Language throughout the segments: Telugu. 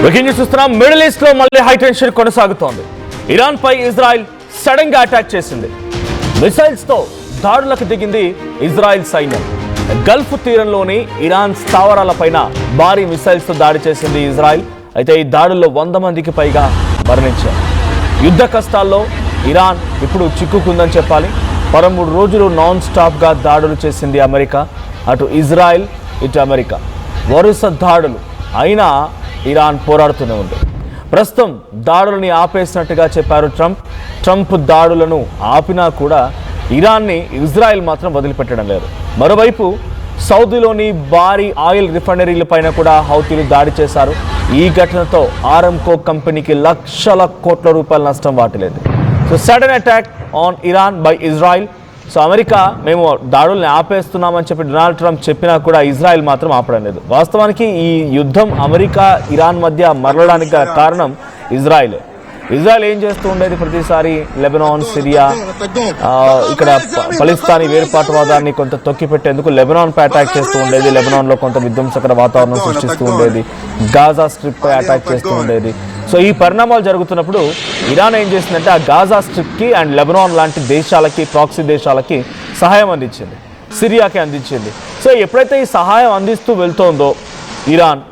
బ్రేకింగ్ న్యూస్ చూస్తున్నాం. మిడిల్ ఈస్ట్ లో మళ్ళీ హై టెన్షన్ కొనసాగుతోంది. ఇరాన్ పై ఇజ్రాయెల్ సడన్ గా అటాక్ చేసింది. మిసైల్స్ తో దాడులకు దిగింది ఇజ్రాయెల్ సైన్యం. గల్ఫ్ తీరంలోని ఇరాన్ స్థావరాలపైన భారీ మిసైల్స్ తో దాడి చేసింది ఇజ్రాయెల్. అయితే ఈ దాడుల్లో 100 మందికి పైగా మరణించారు. యుద్ధ కష్టాల్లో ఇరాన్ ఇప్పుడు చిక్కుకుందని చెప్పాలి. 13 రోజులు నాన్ స్టాప్ గా దాడులు చేసింది అమెరికా. అటు ఇజ్రాయెల్ ఇటు అమెరికా వరుస దాడులు అయినా ఇరాన్ పోరాడుతూనే ఉంది. ప్రస్తుతం దాడులని ఆపేసినట్టుగా చెప్పారు ట్రంప్ దాడులను ఆపినా కూడా ఇరాన్ని ఇజ్రాయెల్ మాత్రం వదిలిపెట్టడం లేదు. మరోవైపు సౌదీలోని భారీ ఆయిల్ రిఫైనరీలపైన కూడా హౌతీలు దాడి చేశారు. ఈ ఘటనతో ఆరంకో కంపెనీకి లక్షల కోట్ల రూపాయల నష్టం వాటిల్లింది. So sudden attack on Iran by Israel. So America మేము దాడుల్ని ఆపేస్తున్నామని చెప్పి డొనాల్డ్ ట్రంప్ చెప్పినా కూడా ఇజ్రాయెల్ మాత్రం ఆపడం లేదు. వాస్తవానికి ఈ యుద్ధం అమెరికా ఇరాన్ మధ్య మరలడానికి గల కారణం ఇజ్రాయెల్ ఏం చేస్తూ ఉండేది, ప్రతిసారి లెబనాన్, సిరియా, ఇక్కడ ఫలిస్తానీ వేరుపాటువాదాన్ని కొంత తొక్కిపెట్టేందుకు లెబనాన్ పై అటాక్ చేస్తూ ఉండేది. లెబనాన్లో కొంత విధ్వంసకర వాతావరణం సృష్టిస్తూ ఉండేది. గాజా స్ట్రిప్ పై అటాక్ చేస్తూ ఉండేది. సో ఈ పరిణామాలు జరుగుతున్నప్పుడు ఇరాన్ ఏం చేసిందంటే ఆ గాజా స్ట్రిప్కి అండ్ లెబనాన్ లాంటి దేశాలకి, ప్రాక్సీ దేశాలకి సహాయం అందించింది, సిరియాకి అందించింది. సో ఎప్పుడైతే ఈ సహాయం అందిస్తూ వెళ్తోందో ఇరాన్,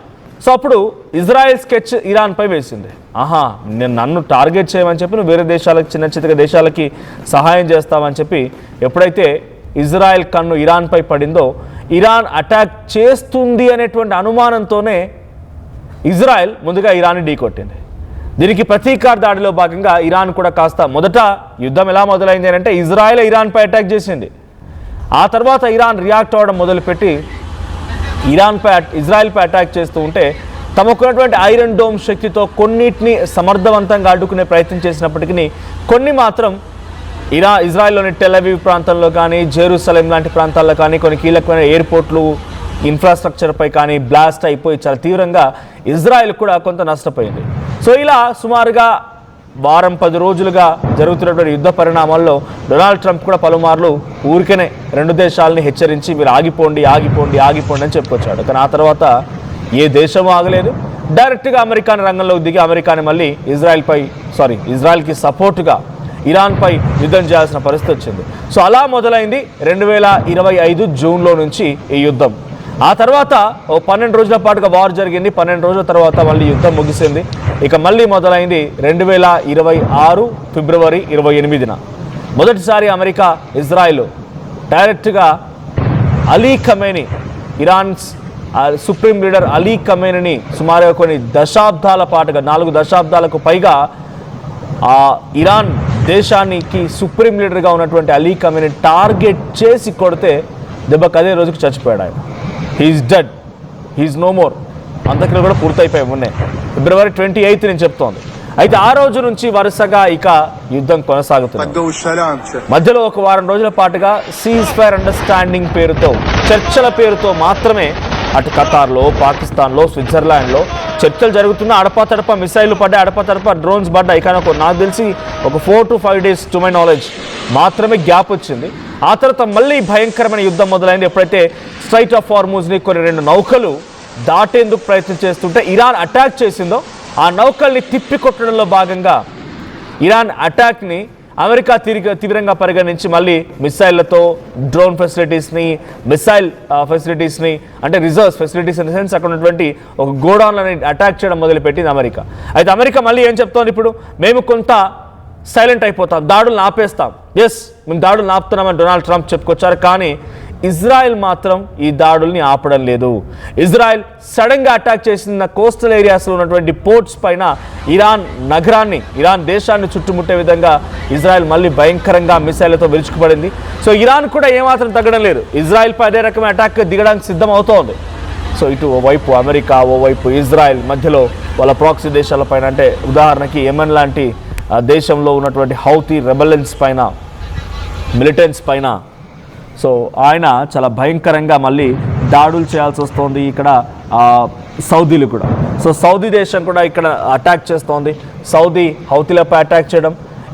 సో అప్పుడు ఇజ్రాయెల్ స్కెచ్ ఇరాన్పై వేసింది. నన్ను టార్గెట్ చేయమని చెప్పి నువ్వు వేరే దేశాలకి, చిన్న చిన్న దేశాలకి సహాయం చేస్తావని చెప్పి ఎప్పుడైతే ఇజ్రాయెల్ కన్ను ఇరాన్పై పడిందో, ఇరాన్ అటాక్ చేస్తుంది అనేటువంటి అనుమానంతోనే ఇజ్రాయెల్ ముందుగా ఇరాన్ని ఢీకొట్టింది. దీనికి ప్రతీకార దాడిలో భాగంగా ఇరాన్ కూడా కాస్త మొదట యుద్ధం ఎలా మొదలైంది అంటే ఇజ్రాయెల్ ఇరాన్పై అటాక్ చేసింది. ఆ తర్వాత ఇరాన్ రియాక్ట్ అవ్వడం మొదలుపెట్టి ఇజ్రాయెల్పై అటాక్ చేస్తూ ఉంటే తమకున్నటువంటి ఐరన్ డోమ్ శక్తితో కొన్నిటిని సమర్థవంతంగా అడ్డుకునే ప్రయత్నం చేసినప్పటికీ కొన్ని మాత్రం ఇజ్రాయెల్లోని టెల్ అవీవ్ ప్రాంతంలో కానీ, జెరూసలేం లాంటి ప్రాంతాల్లో కానీ కొన్ని కీలకమైన ఎయిర్పోర్ట్లు, ఇన్ఫ్రాస్ట్రక్చర్పై కానీ బ్లాస్ట్ అయిపోయి చాలా తీవ్రంగా ఇజ్రాయెల్ కూడా కొంత నష్టపోయింది. సో ఇలా సుమారుగా 10 రోజులుగా జరుగుతున్నటువంటి యుద్ధ పరిణామాల్లో డొనాల్డ్ ట్రంప్ కూడా పలుమార్లు ఊరికనే 2 దేశాలని హెచ్చరించి మీరు ఆగిపోండి అని చెప్పుకొచ్చాడు. కానీ ఆ తర్వాత ఏ దేశమూ ఆగలేదు. డైరెక్ట్గా అమెరికాని రంగంలోకి దిగి అమెరికాని మళ్ళీ ఇజ్రాయెల్కి సపోర్టుగా ఇరాన్పై యుద్ధం చేయాల్సిన పరిస్థితి వచ్చింది. సో అలా మొదలైంది 2025 జూన్లో నుంచి ఈ యుద్ధం. ఆ తర్వాత 12 రోజుల పాటుగా వార్ జరిగింది. 12 రోజుల తర్వాత మళ్ళీ యుద్ధం ముగిసింది. ఇక మళ్ళీ మొదలైంది 2026 ఫిబ్రవరి 28న. మొదటిసారి అమెరికా, ఇజ్రాయెల్ డైరెక్ట్గా Ali Khamenei, Iran supreme leader Ali ఖమేనీని సుమారుగా కొన్ని దశాబ్దాల పాటుగా 4 దశాబ్దాలకు పైగా ఇరాన్ దేశానికి సుప్రీం లీడర్గా ఉన్నటువంటి అలీ ఖమేనీ టార్గెట్ చేసి కొడితే దెబ్బకి అదే రోజుకి చచ్చిపోయాడు ఆయన. He's dead, he's no more. అంతక్రియలు కూడా పూర్తయిపోయాయి ఉన్నాయి. ఫిబ్రవరి 28 నేను చెప్తోంది. అయితే ఆ రోజు నుంచి వరుసగా ఇక యుద్ధం కొనసాగుతుంది. మధ్యలో ఒక వారం రోజుల పాటుగా సీజ్ ఫైర్ అండర్స్టాండింగ్ పేరుతో, చర్చల పేరుతో మాత్రమే అటు ఖతార్లో, పాకిస్తాన్లో, స్విట్జర్లాండ్లో చర్చలు జరుగుతున్నా అడపాతడపా మిసైళ్లు పడ్డాయి, అడపాతడపా డ్రోన్స్ పడ్డాయి. కానీ నాకు తెలిసి ఒక 4 to 5 days to my knowledge మాత్రమే గ్యాప్ వచ్చింది. ఆ తర్వాత మళ్ళీ భయంకరమైన యుద్ధం మొదలైంది. ఎప్పుడైతే స్ట్రైట్ ఆఫ్ హార్మూజ్ని కొన్ని 2 నౌకలు దాటేందుకు ప్రయత్నం చేస్తుంటే ఇరాన్ అటాక్ చేసిందో, ఆ నౌకల్ని తిప్పికొట్టడంలో భాగంగా ఇరాన్ అటాక్ని అమెరికా తీవ్రంగా పరిగణించి మళ్ళీ మిసైళ్లతో డ్రోన్ ఫెసిలిటీస్ని, మిసైల్ ఫెసిలిటీస్ని, అంటే reserves facilities in the sense అక్కడ ఉన్నటువంటి ఒక గోడౌన్లని అటాక్ చేయడం మొదలుపెట్టింది అమెరికా. అయితే అమెరికా మళ్ళీ ఏం చెప్తోంది, ఇప్పుడు మేము కొంత సైలెంట్ అయిపోతాం, దాడులను ఆపేస్తాం. ఎస్, మేము దాడులను ఆపుతున్నామని డొనాల్డ్ ట్రంప్ చెప్పుకొచ్చారు. కానీ ఇజ్రాయెల్ మాత్రం ఈ దాడుల్ని ఆపడం లేదు. ఇజ్రాయెల్ సడన్గా అటాక్ చేసిన కోస్టల్ ఏరియాస్లో ఉన్నటువంటి పోర్ట్స్ పైన ఇరాన్ దేశాన్ని చుట్టుముట్టే విధంగా ఇజ్రాయెల్ మళ్ళీ భయంకరంగా మిసైళ్లతో విరుచుకుపడింది. సో ఇరాన్ కూడా ఏమాత్రం తగ్గడం లేదు. ఇజ్రాయెల్పై అదే రకమైన అటాక్ దిగడానికి సిద్ధం అవుతోంది. సో ఇటు ఓవైపు అమెరికా, ఓవైపు ఇజ్రాయెల్, మధ్యలో వాళ్ళ ప్రాక్సీ దేశాలపైన, అంటే ఉదాహరణకి యెమెన్ లాంటి దేశంలో ఉన్నటువంటి హౌతీ రెబెలెన్స్ పైన, మిలిటెంట్స్ పైన సో ఆయన చాలా భయంకరంగా మళ్ళీ దాడులు చేయాల్సి వస్తుంది. ఇక్కడ సౌదీలు కూడా, సో సౌదీ దేశం కూడా ఇక్కడ అటాక్ చేస్తోంది. సౌదీ హౌతీలపై అటాక్ చేయడం,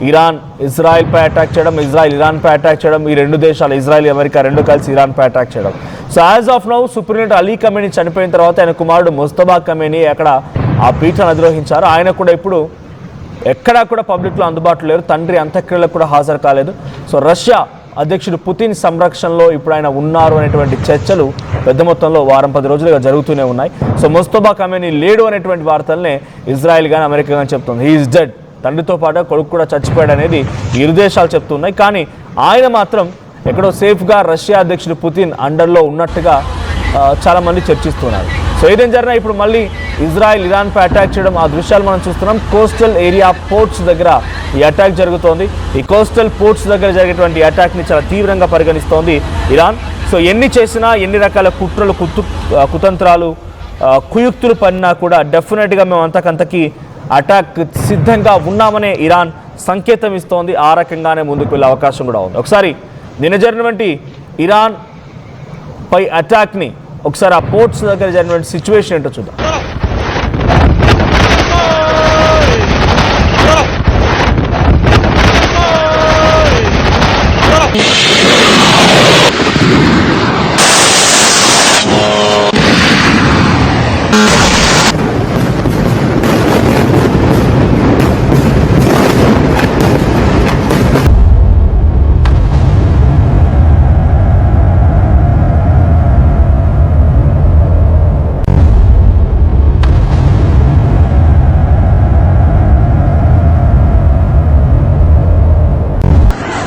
ఇరాన్ ఇజ్రాయెల్పై అటాక్ చేయడం, ఇజ్రాయెల్ ఇరాన్పై అటాక్ చేయడం, ఈ 2 దేశాలు ఇజ్రాయెల్, అమెరికా 2 కలిసి ఇరాన్పై అటాక్ చేయడం. So as of now supreme leader Ali Khamenei చనిపోయిన తర్వాత ఆయన కుమారుడు ముస్తఫా ఖమేనీ అక్కడ ఆ పీఠాన్ని అధిరోహించారు. ఆయన కూడా ఇప్పుడు ఎక్కడా కూడా పబ్లిక్లో అందుబాటులో లేరు. తండ్రి అంత్యక్రియలకు కూడా హాజరు కాలేదు. సో రష్యా అధ్యక్షుడు పుతిన్ సంరక్షణలో ఇప్పుడు ఆయన ఉన్నారు అనేటువంటి చర్చలు పెద్ద మొత్తంలో వారం 10 రోజులుగా జరుగుతూనే ఉన్నాయి. సో ముస్తఫా ఖమేనీ లేడు అనేటువంటి వార్తలనే ఇజ్రాయెల్ కానీ అమెరికా కానీ చెప్తుంది. He is dead. తండ్రితో పాటు కొడుకు కూడా చచ్చిపోయాడు అనేది ఈ ఇరు దేశాలు చెప్తున్నాయి. కానీ ఆయన మాత్రం ఎక్కడో సేఫ్గా రష్యా అధ్యక్షుడు పుతిన్ అండర్లో ఉన్నట్టుగా చాలామంది చర్చిస్తున్నారు. సో ఏదేం జరిగినా ఇప్పుడు మళ్ళీ ఇజ్రాయెల్ ఇరాన్పై అటాక్ చేయడం, ఆ దృశ్యాలు మనం చూస్తున్నాం. కోస్టల్ ఏరియా పోర్ట్స్ దగ్గర ఈ అటాక్ జరుగుతోంది. ఈ కోస్టల్ పోర్ట్స్ దగ్గర జరిగేటువంటి అటాక్ని చాలా తీవ్రంగా పరిగణిస్తోంది ఇరాన్. సో ఎన్ని చేసినా, ఎన్ని రకాల కుట్రలు, కుతంత్రాలు, కుయుక్తులు పడినా కూడా డెఫినెట్గా మేము అంతకంతకి అటాక్ సిద్ధంగా ఉన్నామనే ఇరాన్ సంకేతం ఇస్తోంది. ఆ రకంగానే ముందుకు వెళ్ళే అవకాశం కూడా ఉంది. ఒకసారి నిన్న జరిగినటువంటి ఇరాన్ పై అటాక్ని, ఒకసారి ఆ పోర్ట్స్ దగ్గర జరిగినటువంటి సిచ్యువేషన్ ఏంటో చూద్దాం.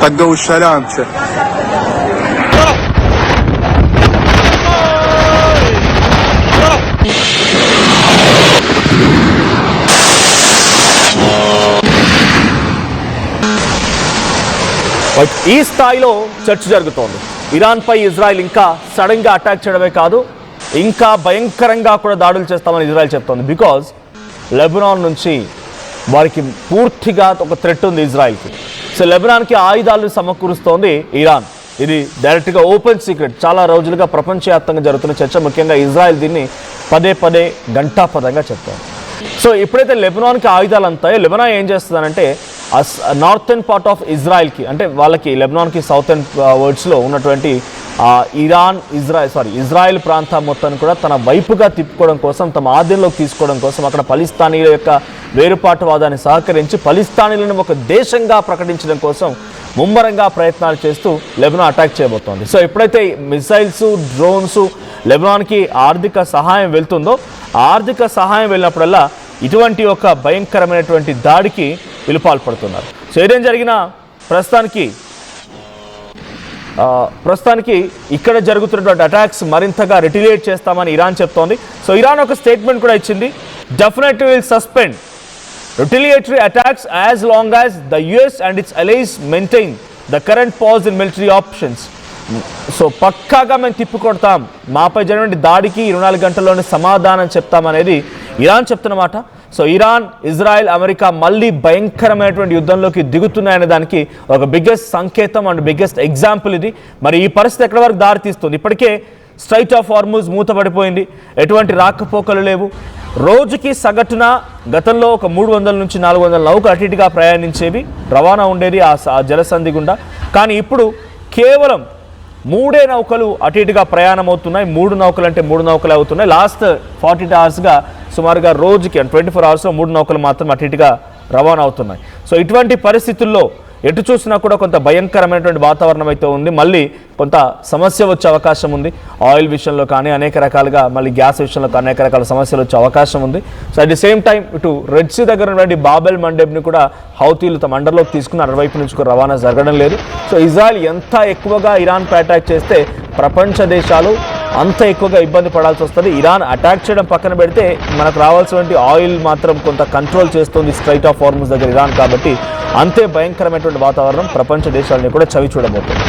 طقوا السلامته. ఈ స్థాయిలో చర్చ జరుగుతోంది. ఇరాన్పై ఇజ్రాయెల్ ఇంకా సడన్గా అటాక్ చేయడమే కాదు, ఇంకా భయంకరంగా కూడా దాడులు చేస్తామని ఇజ్రాయెల్ చెప్తోంది. బికాజ్ లెబనాన్ నుంచి వారికి పూర్తిగా ఒక థ్రెట్ ఉంది ఇజ్రాయెల్కి. సో లెబనాన్కి ఆయుధాలను సమకూరుస్తోంది ఇరాన్. ఇది డైరెక్ట్గా ఓపెన్ సీక్రెట్. చాలా రోజులుగా ప్రపంచవ్యాప్తంగా జరుగుతున్న చర్చ, ముఖ్యంగా ఇజ్రాయెల్ దీన్ని పదే గంటాపదంగా చెప్తోంది. సో ఎప్పుడైతే లెబనాన్కి ఆయుధాలు అంతాయో, లెబనాన్ ఏం చేస్తుందనంటే నార్థన్ పార్ట్ ఆఫ్ ఇజ్రాయెల్కి, అంటే వాళ్ళకి లెబనాన్కి సౌతర్న్ వర్డ్స్లో ఉన్నటువంటి ఇజ్రాయెల్ ప్రాంతం మొత్తాన్ని కూడా తన వైపుగా తిప్పుకోవడం కోసం, తమ ఆధీనంలోకి తీసుకోవడం కోసం, అక్కడ పలిస్తానీల యొక్క వేరుపాటువాదాన్ని సహకరించి పలిస్తానీలను ఒక దేశంగా ప్రకటించడం కోసం ముమ్మరంగా ప్రయత్నాలు చేస్తూ లెబనాన్ అటాక్ చేయబోతోంది. సో ఎప్పుడైతే మిసైల్స్, డ్రోన్స్ లెబనాన్కి ఆర్థిక సహాయం వెళ్తుందో, ఆర్థిక సహాయం వెళ్ళినప్పుడల్లా ఇటువంటి ఒక భయంకరమైనటువంటి దాడికి వీళ్ళు పాల్పడుతున్నారు. సో ఏదేం జరిగినా ప్రస్తుతానికి ఇక్కడ జరుగుతున్నటువంటి అటాక్స్ మరింతగా రిటిలియేట్ చేస్తామని ఇరాన్ చెప్తోంది. సో ఇరాన్ ఒక స్టేట్మెంట్ కూడా ఇచ్చింది. Definitely will suspend retaliatory attacks as long as the US and its allies maintain the current pause in military options. So పక్కాగా మేము తిప్పికొడతాం, మాపై జరిగిన దాడికి 24 గంటల్లోనే సమాధానం చెప్తామనేది ఇరాన్ చెప్తున్నమాట. సో ఇరాన్, ఇజ్రాయెల్, అమెరికా మళ్ళీ భయంకరమైనటువంటి యుద్ధంలోకి దిగుతున్నాయనే దానికి ఒక బిగ్గెస్ట్ సంకేతం అండ్ బిగ్గెస్ట్ ఎగ్జాంపుల్ ఇది. మరి ఈ పరిస్థితి ఎక్కడి వరకు దారి తీస్తుంది? ఇప్పటికే స్ట్రైట్ ఆఫ్ హార్ముజ్ మూతపడిపోయింది, ఎటువంటి రాకపోకలు లేవు. రోజుకి సగటున గతంలో ఒక 300 నుంచి 400 నౌకలు అటు ఇటుగా ప్రయాణించేవి, రవాణా ఉండేది ఆ జలసంధి గుండా. కానీ ఇప్పుడు కేవలం 3 నౌకలు అటు ఇటుగా ప్రయాణం అవుతున్నాయి. 3 నౌకలు అంటే 3 నౌకలు అవుతున్నాయి. లాస్ట్ 48 అవర్స్గా సుమారుగా రోజుకి 24 అవర్స్లో 3 నౌకలు మాత్రం అటు ఇటుగా రవాణా అవుతున్నాయి. సో ఇటువంటి పరిస్థితుల్లో ఎటు చూసినా కూడా కొంత భయంకరమైనటువంటి వాతావరణం అయితే ఉంది. మళ్ళీ కొంత సమస్య వచ్చే అవకాశం ఉంది. ఆయిల్ విషయంలో కానీ అనేక రకాలుగా, మళ్ళీ గ్యాస్ విషయంలో కానీ అనేక రకాల సమస్యలు వచ్చే అవకాశం ఉంది. So at the same time ఇటు రెడ్ సీ దగ్గర ఉన్నటువంటి బాబెల్ మండేబ్ని కూడా హౌతీలు తమ అండర్లోకి తీసుకుని అటువైపు నుంచి కూడా రవాణా జరగడం లేదు. సో ఇజ్రాయెల్ ఎంత ఎక్కువగా ఇరాన్పై అటాక్ చేస్తే ప్రపంచ దేశాలు అంత ఎక్కువగా ఇబ్బంది పడాల్సి వస్తుంది. ఇరాన్ అటాక్ చేయడం పక్కన పెడితే మనకు రావాల్సినటువంటి ఆయిల్ మాత్రం కొంత కంట్రోల్ చేస్తుంది స్ట్రైట్ ఆఫ్ హార్ముజ్ దగ్గర ఇరాన్. కాబట్టి అంతే భయంకరమైనటువంటి వాతావరణం ప్రపంచ దేశాలని కూడా చవి చూడబోతుంది.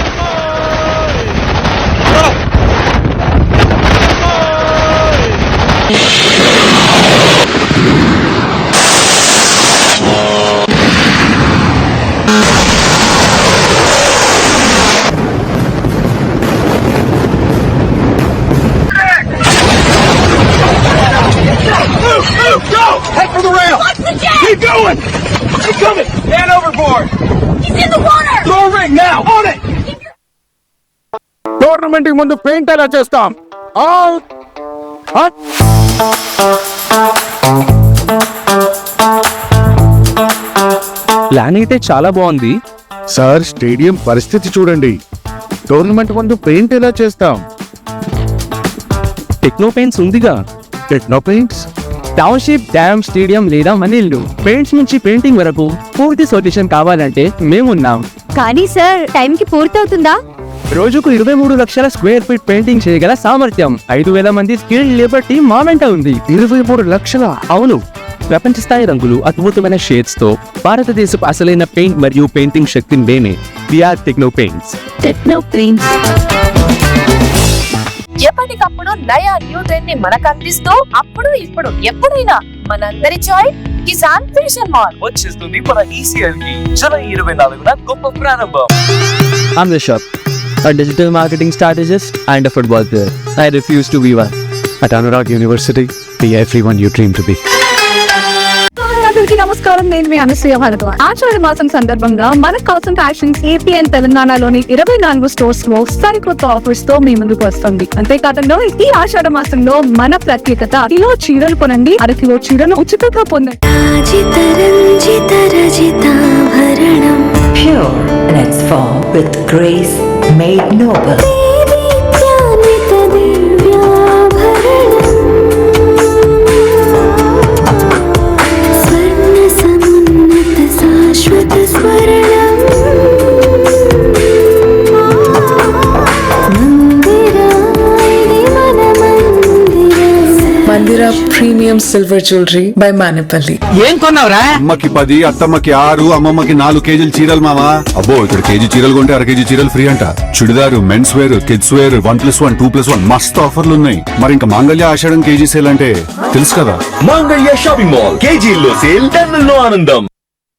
Head for the rail! Keep going! Keep coming! Stand overboard! He's in the water! Throw a ring now! On it! Tournament కి ముందు పెయింట్ ఎలా చేస్తాం? ప్లాన్ అయితే చాలా బాగుంది. సార్ స్టేడియం పరిస్థితి చూడండి. టోర్నమెంట్ ముందు పెయింట్ ఎలా చేస్తాం? టెక్నో పెయింట్స్ ఉందిగా. Techno paints. Township, dam, stadium లేదా మనీళ్ళు పెయింట్స్ నుంచి పెయింటింగ్ వరకు పూర్తి సొల్యూషన్ కావాలంటే మేమున్నాం. కానీ సార్ టైంకి పూర్తవుతుందా? రోజుకు 23 లక్షల స్క్వేర్ ఫీట్ పెయింటింగ్ చేయగల సామర్థ్యం, 5,000 మంది స్కిల్డ్ లేబర్ టీమ్ మా వెంట ఉంది. 23 లక్షల? అవును, ప్రపంచ స్థాయి రంగులు, అద్భుతమైన షేడ్స్ తో భారతదేశపు అసలైన పెయింట్ మరియు పెయింటింగ్ శక్తిని మేమే. We are techno paints. Techno paints ఎప్పటికప్పుడు నయా న్యూ ట్రెండ్ ని మనకు అందిస్తూ అప్పుడు ఇప్పుడు ఎప్పుడైనా మనందరి చాయిస్ కిసాన్ ఫ్యాషన్ మాల్ వచ్చేస్తుంది మన ECL కి జూలై 24న గొప్ప ప్రారంభం. I'm the shop, a digital marketing strategist and a football player. I refuse to be one. At Anurag University, be everyone you dream to be. అందరికీ నమస్కారం. నేను మీ అనసూయ భరద్వాజ్. ఆషాఢ మాసం సందర్భంగా మన కాసం ఫ్యాషన్స్ ఏపీ అండ్ తెలంగాణలోని 24 స్టోర్స్ లో సరికొత్త ఆఫర్స్ తో మీ ముందుకు వస్తుంది. అంతేకాదంలో ఈ ఆషాఢ మాసంలో మన ప్రత్యేకత, కిలో చీరలు కొనండి, అరకిలో చీరలు ఉచితంగా పొందండి. Pure in its form with grace made noble. Mandira Premium Silver Jewelry by Manipali. ఏం కొన్నావురా? అమ్మకి 10, అత్తమ్మకి 6, అమ్మమ్మకి 4 కేజీలు చీరలు మావా. అబ్బో, ఇక్కడ కేజీ చీరలు కొంటే 1 కేజీ చీరలు ఫ్రీ అంట. Churidar, men's wear, kids wear 1+1, 2+1 మస్తు ఆఫర్లు ఉన్నాయి. మరి ఇంకా మాంగళ్య ఆషాఢం కేజీ సేల్ అంటే తెలుసు కదా. మాంగళ్య షాపింగ్ మాల్ కేజీల్లో సేల్, టన్నుల్లో ఆనందం.